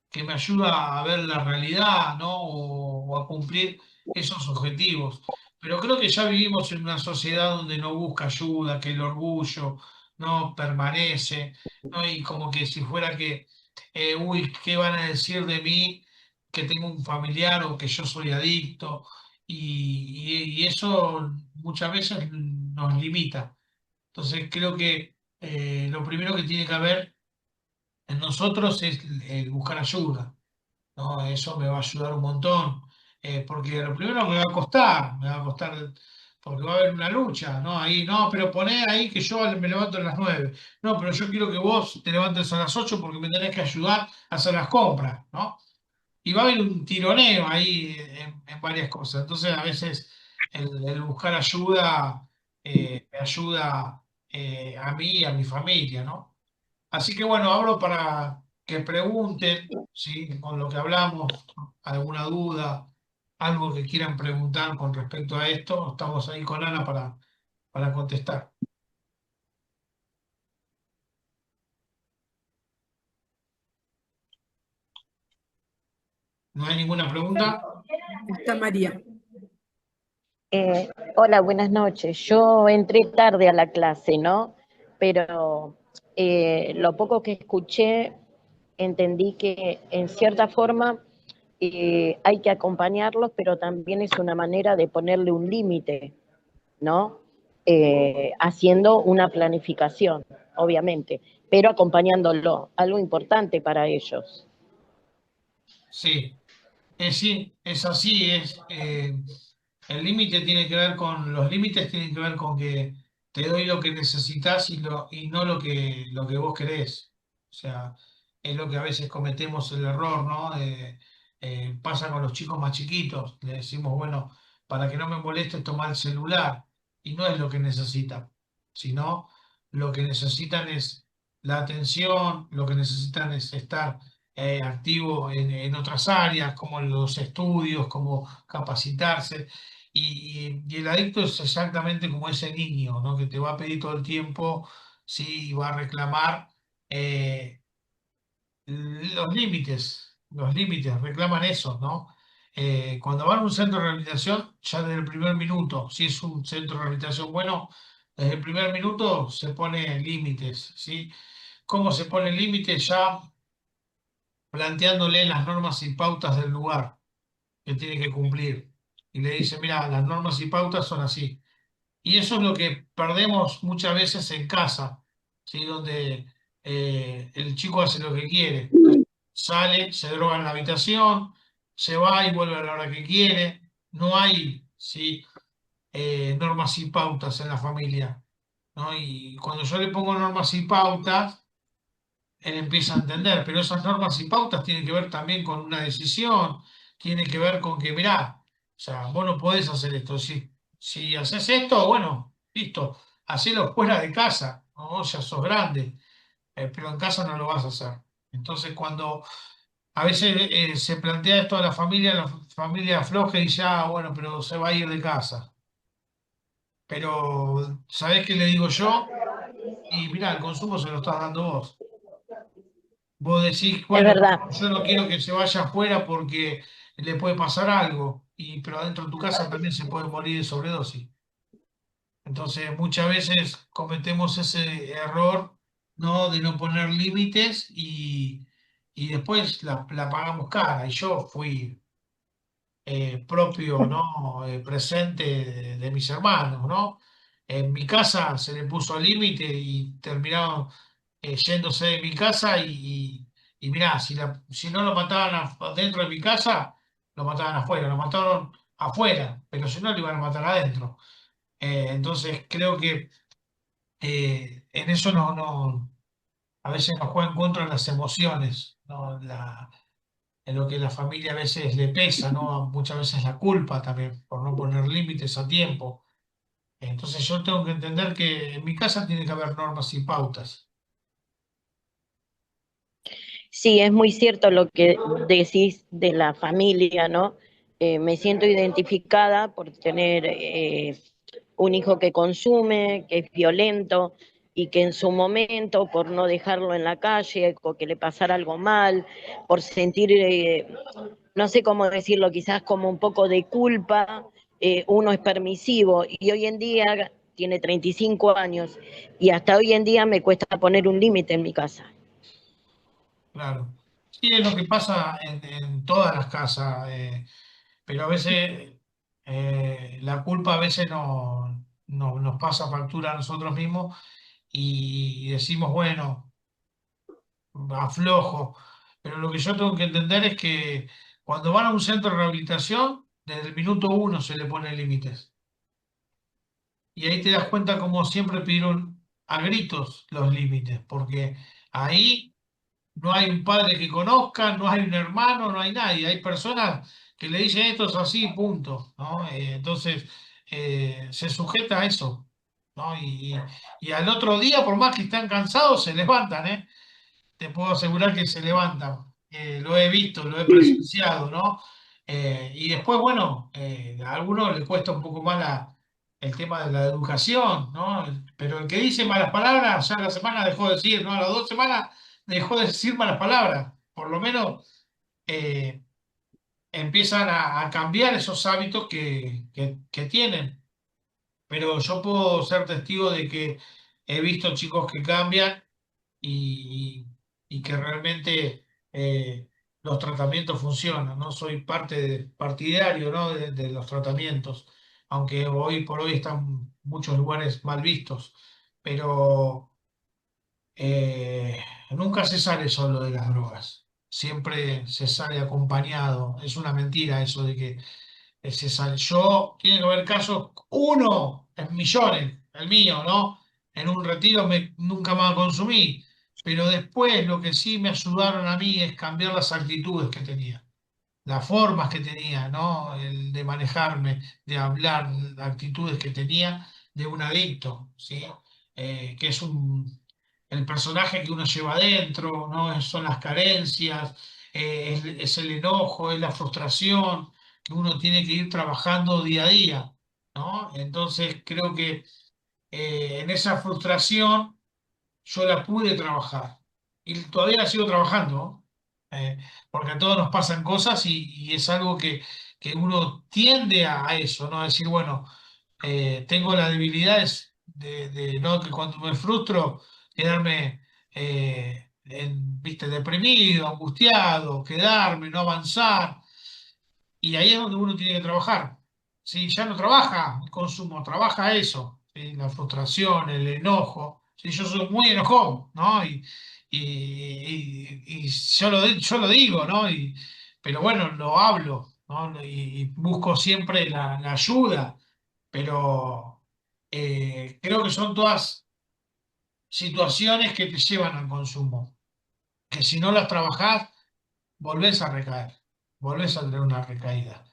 que me ayuda a ver la realidad, ¿no? O a cumplir esos objetivos. Pero creo que ya vivimos en una sociedad donde no busca ayuda, que el orgullo no permanece, ¿no? Y como que si fuera que, uy, ¿qué van a decir de mí que tengo un familiar o que yo soy adicto? Y eso muchas veces nos limita. Entonces creo que lo primero que tiene que haber en nosotros es buscar ayuda, ¿no? Eso me va a ayudar un montón, porque lo primero me va a costar, porque va a haber una lucha, ¿no? Ahí, no, pero poné ahí que yo me levanto a las 9. No, pero yo quiero que vos te levantes a las 8 porque me tenés que ayudar a hacer las compras, ¿no? Y va a haber un tironeo ahí en varias cosas. Entonces, a veces el buscar ayuda me ayuda a mí y a mi familia, ¿no? Así que bueno, abro para que pregunten, ¿sí? Con lo que hablamos, alguna duda, algo que quieran preguntar con respecto a esto, estamos ahí con Ana para contestar. ¿No hay ninguna pregunta?
Está María.
Hola, buenas noches. Yo entré tarde a la clase, ¿no? Pero lo poco que escuché, entendí que en cierta forma hay que acompañarlos, pero también es una manera de ponerle un límite, ¿no? Haciendo una planificación, obviamente, pero acompañándolo, algo importante para ellos.
Sí, sí, es así, el límite tiene que ver con, los límites tienen que ver con que te doy lo que necesitas y no lo que vos querés. O sea, es lo que a veces cometemos el error, ¿no? Pasa con los chicos más chiquitos, le decimos, bueno, para que no me moleste toma el celular, y no es lo que necesitan, sino lo que necesitan es la atención, lo que necesitan es estar activo en otras áreas, como en los estudios, como capacitarse. Y el adicto es exactamente como ese niño, ¿no? Que te va a pedir todo el tiempo, sí, y va a reclamar los límites, reclaman eso, ¿no? Cuando van a un centro de rehabilitación, ya desde el primer minuto, si es un centro de rehabilitación bueno, desde el primer minuto se pone límites, ¿sí? ¿Cómo se pone límites? Ya planteándole las normas y pautas del lugar que tiene que cumplir. Y le dice, mira, las normas y pautas son así. Y eso es lo que perdemos muchas veces en casa, ¿sí? Donde el chico hace lo que quiere. Entonces, sale, se droga en la habitación, se va y vuelve a la hora que quiere. No hay, ¿sí? Normas y pautas en la familia, ¿no? Y cuando yo le pongo normas y pautas, él empieza a entender, pero esas normas y pautas tienen que ver también con una decisión, tiene que ver con que, mirá, o sea, vos no podés hacer esto. Si haces esto, bueno, listo, hacelo fuera de casa, ¿no? Ya sos grande, pero en casa no lo vas a hacer. Entonces, cuando a veces se plantea esto a la familia afloja y dice, ah, bueno, pero se va a ir de casa. Pero, ¿sabés qué le digo yo? Y mirá, el consumo se lo estás dando vos. Vos decís,
Es
bueno,
verdad,
yo no quiero que se vaya afuera porque le puede pasar algo, pero adentro de tu casa también se puede morir de sobredosis. Entonces, muchas veces cometemos ese error, ¿no? De no poner límites y después la pagamos cara. Y yo fui propio, ¿no? Presente de mis hermanos, ¿no? En mi casa se le puso límite y terminaron yéndose de mi casa y mirá, si no lo mataban dentro de mi casa, lo mataban afuera, lo mataron afuera, pero si no lo iban a matar adentro. Entonces creo que en eso a veces nos juegan contra las emociones, ¿no? En lo que la familia a veces le pesa, ¿no? Muchas veces la culpa también por no poner límites a tiempo. Entonces yo tengo que entender que en mi casa tiene que haber normas y pautas.
sí, es muy cierto lo que decís de la familia, ¿no? Me siento identificada por tener un hijo que consume, que es violento y que en su momento, por no dejarlo en la calle o que le pasara algo mal, por sentir, no sé cómo decirlo, quizás como un poco de culpa, uno es permisivo y hoy en día tiene 35 años y hasta hoy en día me cuesta poner un límite en mi casa.
Claro. Sí, es lo que pasa en todas las casas, pero a veces la culpa a veces nos pasa factura a nosotros mismos y decimos, bueno, aflojo. Pero lo que yo tengo que entender es que cuando van a un centro de rehabilitación, desde el minuto uno se le ponen límites. Y ahí te das cuenta como siempre pidieron a gritos los límites, porque ahí no hay un padre que conozca, no hay un hermano, no hay nadie. Hay personas que le dicen esto es así, punto, ¿no? Entonces, se sujeta a eso, ¿no? Y al otro día, por más que están cansados, se levantan, ¿eh? Te puedo asegurar que se levantan. Lo he visto, lo he presenciado, ¿no? Y después, bueno, a algunos les cuesta un poco más el tema de la educación, ¿no? Pero el que dice malas palabras, ya a la semana dejó de decir, ¿no? A las 2 semanas dejó de decir malas palabras. Por lo menos eh, empiezan a cambiar esos hábitos que tienen. Pero yo puedo ser testigo de que he visto chicos que cambian y, y que realmente los tratamientos funcionan, ¿no? Soy partidario, ¿no? de los tratamientos, aunque hoy por hoy están muchos lugares mal vistos, pero nunca se sale solo de las drogas, siempre se sale acompañado. Es una mentira eso de que se sale. Tiene que haber casos, uno en millones, el mío, ¿no? En un retiro nunca más consumí, pero después lo que sí me ayudaron a mí es cambiar las actitudes que tenía, las formas que tenía, ¿no? El de manejarme, de hablar, las actitudes que tenía de un adicto, ¿sí? Que es el personaje que uno lleva adentro, ¿no? Son las carencias, es el enojo, es la frustración que uno tiene que ir trabajando día a día, ¿no? Entonces creo que en esa frustración yo la pude trabajar y todavía la sigo trabajando, ¿no? Porque a todos nos pasan cosas y es algo que uno tiende a eso, ¿no? A decir, bueno, tengo las debilidades ¿no? Que cuando me frustro, quedarme, ¿viste? Deprimido, angustiado, quedarme, no avanzar. Y ahí es donde uno tiene que trabajar. Si ya no trabaja el consumo, trabaja eso, ¿sí? La frustración, el enojo. Sí, yo soy muy enojón, ¿no? Y yo lo digo, ¿no? Pero bueno, lo hablo, ¿no? Y busco siempre la ayuda, pero creo que son todas situaciones que te llevan al consumo, que si no las trabajás, volvés a recaer, volvés a tener una recaída.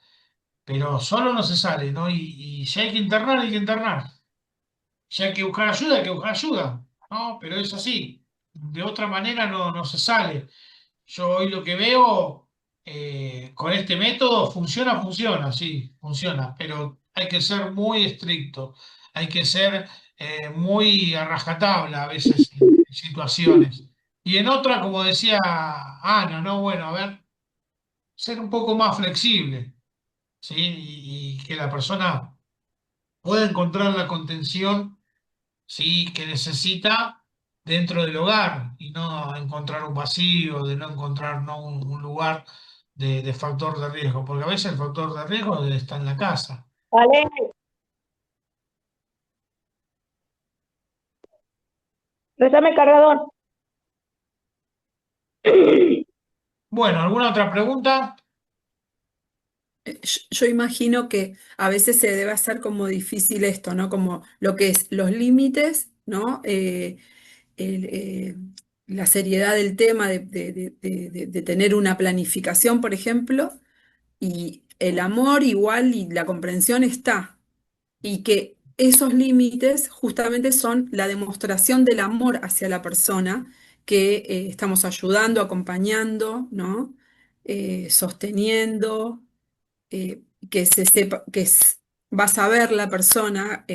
Pero solo no se sale, ¿no? Y si hay que internar, hay que internar. Si hay que buscar ayuda, hay que buscar ayuda, ¿no? Pero es así. De otra manera no se sale. Yo hoy lo que veo con este método funciona, sí, funciona, pero hay que ser muy estricto, hay que ser muy a rajatabla a veces en situaciones. Y en otra, como decía Ana, ¿no? Bueno, a ver, ser un poco más flexible. ¿Sí? Y que la persona pueda encontrar la contención, ¿sí? que necesita dentro del hogar y no encontrar un vacío, de no encontrar ¿no? un lugar de factor de riesgo, porque a veces el factor de riesgo está en la casa.
¿Vale? Préstame el cargador.
Bueno, ¿alguna otra pregunta? Yo imagino que a veces se debe hacer como difícil esto, ¿no? Como lo que es los límites, ¿no? El, la seriedad del tema de tener una planificación, por ejemplo, y el amor igual y la comprensión está, y que esos límites justamente son la demostración del amor hacia la persona que estamos ayudando, acompañando, ¿no? Sosteniendo, que se sepa, va a saber la persona,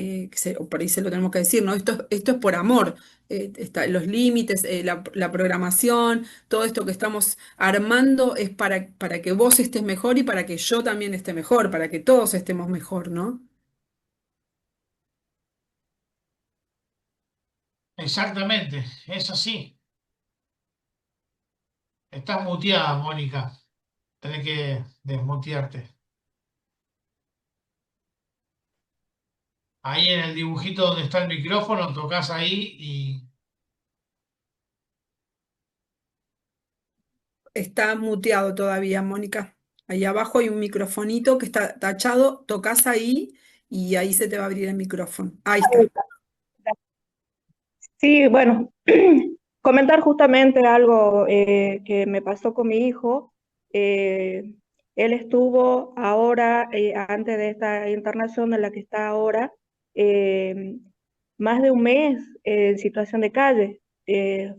o por ahí se lo tenemos que decir, ¿no? Esto es por amor. Los límites, la programación, todo esto que estamos armando es para que vos estés mejor y para que yo también esté mejor, para que todos estemos mejor, ¿no?
Exactamente, es así. Estás muteada, Mónica. Tenés que desmutearte. Ahí en el dibujito donde está el micrófono, tocas ahí y
Está muteado todavía, Mónica. Ahí abajo hay un microfonito que está tachado, tocas ahí y ahí se te va a abrir el micrófono. Ahí está.
Sí, bueno, comentar justamente algo que me pasó con mi hijo. Eh, Él estuvo ahora, antes de esta internación en la que está ahora, eh, más de un mes en situación de calle.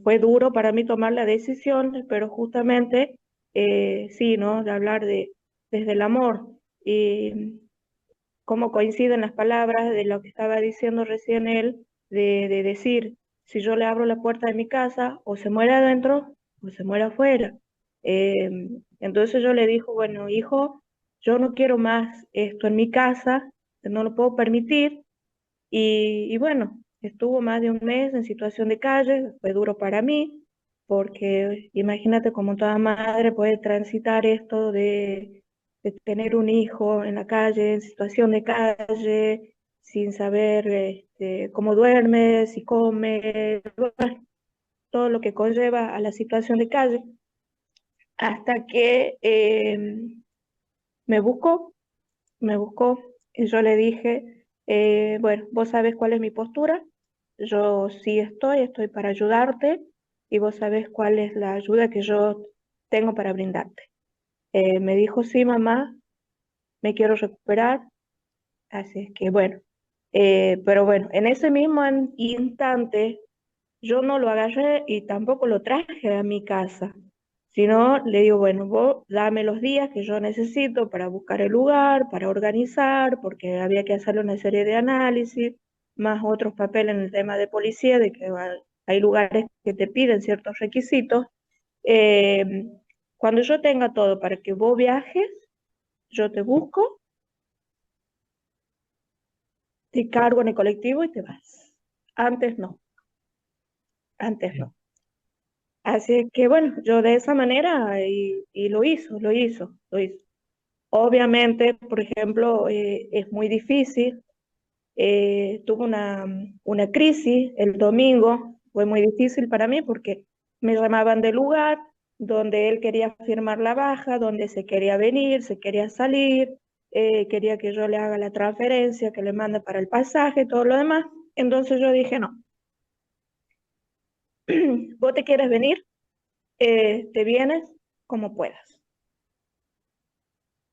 Fue duro para mí tomar la decisión, pero justamente sí, ¿no? De hablar desde el amor. Y cómo coinciden las palabras de lo que estaba diciendo recién él, de decir, si yo le abro la puerta de mi casa, o se muere adentro o se muere afuera. Eh, entonces yo le dijo, bueno, hijo, yo no quiero más esto en mi casa, no lo puedo permitir, y bueno, estuvo más de un mes en situación de calle, fue duro para mí, porque imagínate cómo toda madre puede transitar esto de tener un hijo en la calle, en situación de calle, sin saber cómo duerme, si come, bueno, todo lo que conlleva a la situación de calle, hasta que me buscó, me buscó, y yo le dije, bueno, vos sabés cuál es mi postura, yo sí estoy para ayudarte, y vos sabés cuál es la ayuda que yo tengo para brindarte. Me dijo, sí, mamá, me quiero recuperar, así es que bueno, pero bueno, en ese mismo instante yo no lo agarré y tampoco lo traje a mi casa, sino le digo, bueno, vos dame los días que yo necesito para buscar el lugar, para organizar, porque había que hacerle una serie de análisis, más otros papeles en el tema de policía, de que hay lugares que te piden ciertos requisitos. Eh, Cuando yo tenga todo para que vos viajes, yo te busco, te cargo en el colectivo y te vas. Antes no, antes no. Así que bueno, yo de esa manera y lo hizo. Obviamente, por ejemplo, es muy difícil. Tuve una crisis el domingo, fue muy difícil para mí porque me llamaban del lugar donde él quería firmar la baja, donde se quería venir, se quería salir, quería que yo le haga la transferencia, que le mande para el pasaje, todo lo demás. Entonces yo dije, no, vos te quieres venir, te vienes como puedas.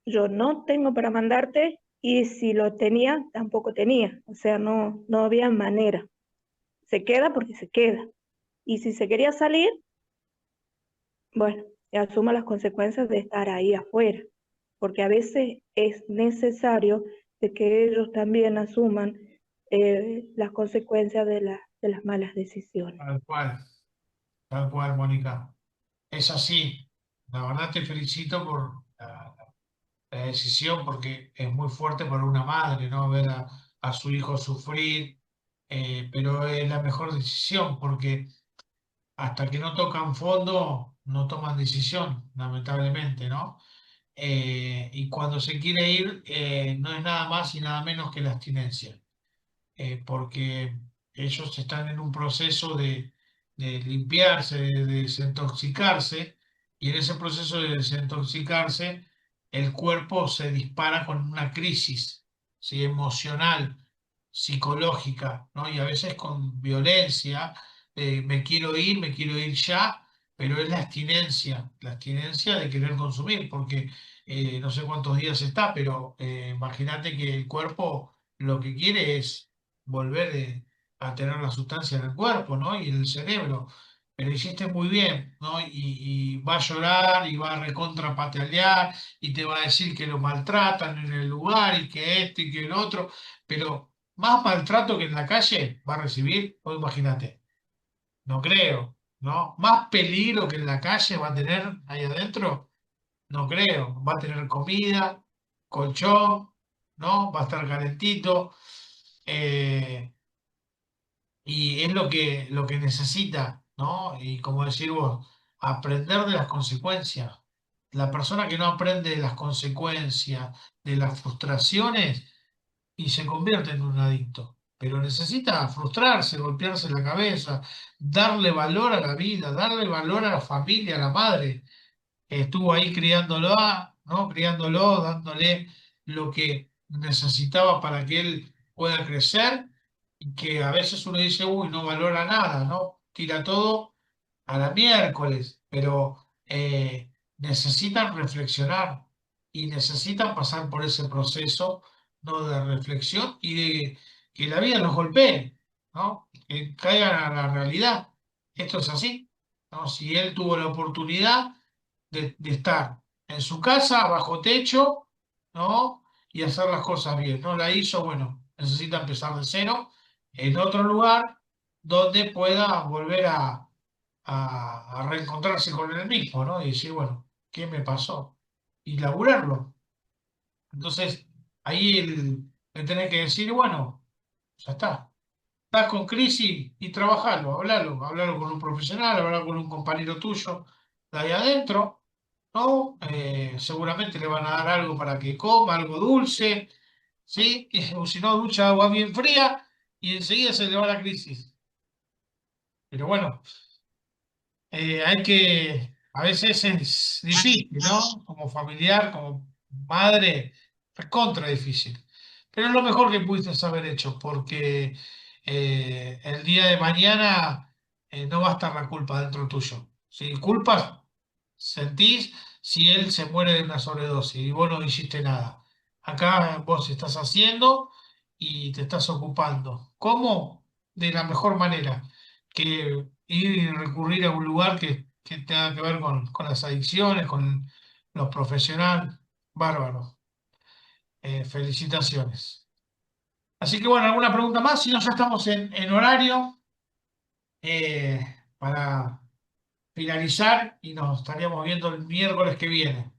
Yo no tengo para mandarte y si lo tenía, tampoco tenía. O sea, no había manera. Se queda porque se queda. Y si se quería salir, bueno, asuma las consecuencias de estar ahí afuera. Porque a veces es necesario de que ellos también asuman las consecuencias de las malas decisiones.
tal cual, Mónica. Es así. La verdad te felicito por la decisión porque es muy fuerte para una madre, ¿no? Ver a su hijo sufrir, pero es la mejor decisión porque hasta que no tocan fondo no toman decisión, lamentablemente, ¿no? Y cuando se quiere ir, no es nada más y nada menos que la abstinencia, porque ellos están en un proceso de limpiarse, de desintoxicarse, y en ese proceso de desintoxicarse, el cuerpo se dispara con una crisis, ¿sí? Emocional, psicológica, ¿no? Y a veces con violencia, me quiero ir ya, pero es la abstinencia de querer consumir, porque no sé cuántos días está, pero imagínate que el cuerpo lo que quiere es volver a tener la sustancia en el cuerpo, ¿no? Y en el cerebro. pero hiciste muy bien, ¿no? Y va a llorar y va a recontra patalear y te va a decir que lo maltratan en el lugar y que esto y que el otro, pero más maltrato que en la calle va a recibir, o imagínate, no creo, ¿no? Más peligro que en la calle va a tener ahí adentro, no creo, va a tener comida, colchón, ¿no? Va a estar calentito. eh, y es lo que necesita, ¿no? Y como decir vos, aprender de las consecuencias. La persona que no aprende de las consecuencias, de las frustraciones, y se convierte en un adicto. Pero necesita frustrarse, golpearse la cabeza, darle valor a la vida, darle valor a la familia, a la madre estuvo ahí criándolo, ¿no? Criándolo, dándole lo que necesitaba para que él pueda crecer, y que a veces uno dice, uy, no valora nada, ¿no? Tira todo a la miércoles, pero necesitan reflexionar y necesitan pasar por ese proceso, ¿no? De reflexión y de que la vida los golpee, ¿no? Que caigan a la realidad. Esto es así, ¿no? Si él tuvo la oportunidad de estar en su casa, bajo techo, ¿no? Y hacer las cosas bien. No la hizo, bueno, necesita empezar de cero en otro lugar donde pueda volver a reencontrarse con él mismo, ¿no? Y decir, bueno, ¿qué me pasó? Y laburarlo. Entonces, ahí le tenés que decir, bueno, ya está. Estás con crisis y trabajalo, hablalo con un profesional, hablalo con un compañero tuyo de ahí adentro, ¿no? Seguramente le van a dar algo para que coma, algo dulce, ¿sí? O si no, ducha agua bien fría y enseguida se le va la crisis. Pero bueno, a veces es difícil, ¿no? Como familiar, como madre, es contra difícil. Pero es lo mejor que pudiste haber hecho, porque el día de mañana no va a estar la culpa dentro tuyo. Si culpas sentís si él se muere de una sobredosis y vos no hiciste nada. Acá vos estás haciendo y te estás ocupando. ¿Cómo? De la mejor manera que ir y recurrir a un lugar que tenga que ver con las adicciones, con los profesionales. Bárbaro. Felicitaciones. Así que bueno, ¿alguna pregunta más? Si no, ya estamos en horario para finalizar y nos estaríamos viendo el miércoles que viene.